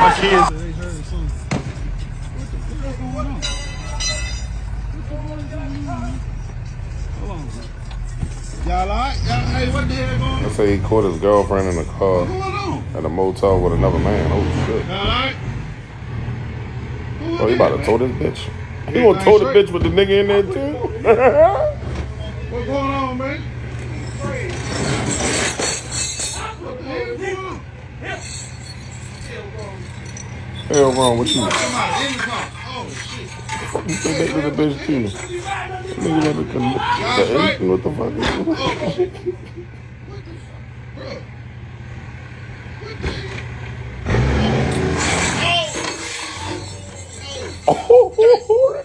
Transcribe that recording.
my kids. Y'all alright? Hey, what the hell going on? I say he caught his girlfriend in the car What's going on? at a motel with another man. Oh shit! Y'all alright? Oh, he about to tow this bitch. He gonna tow the bitch with the nigga in there too. What's going on, man? What the hell going on? Hell wrong with you? Come out in the car. Oh shit. Fuck you think they did the bitch too? Nigga never commit the eighth. What the fuck? Oh shit. Bro. Oh,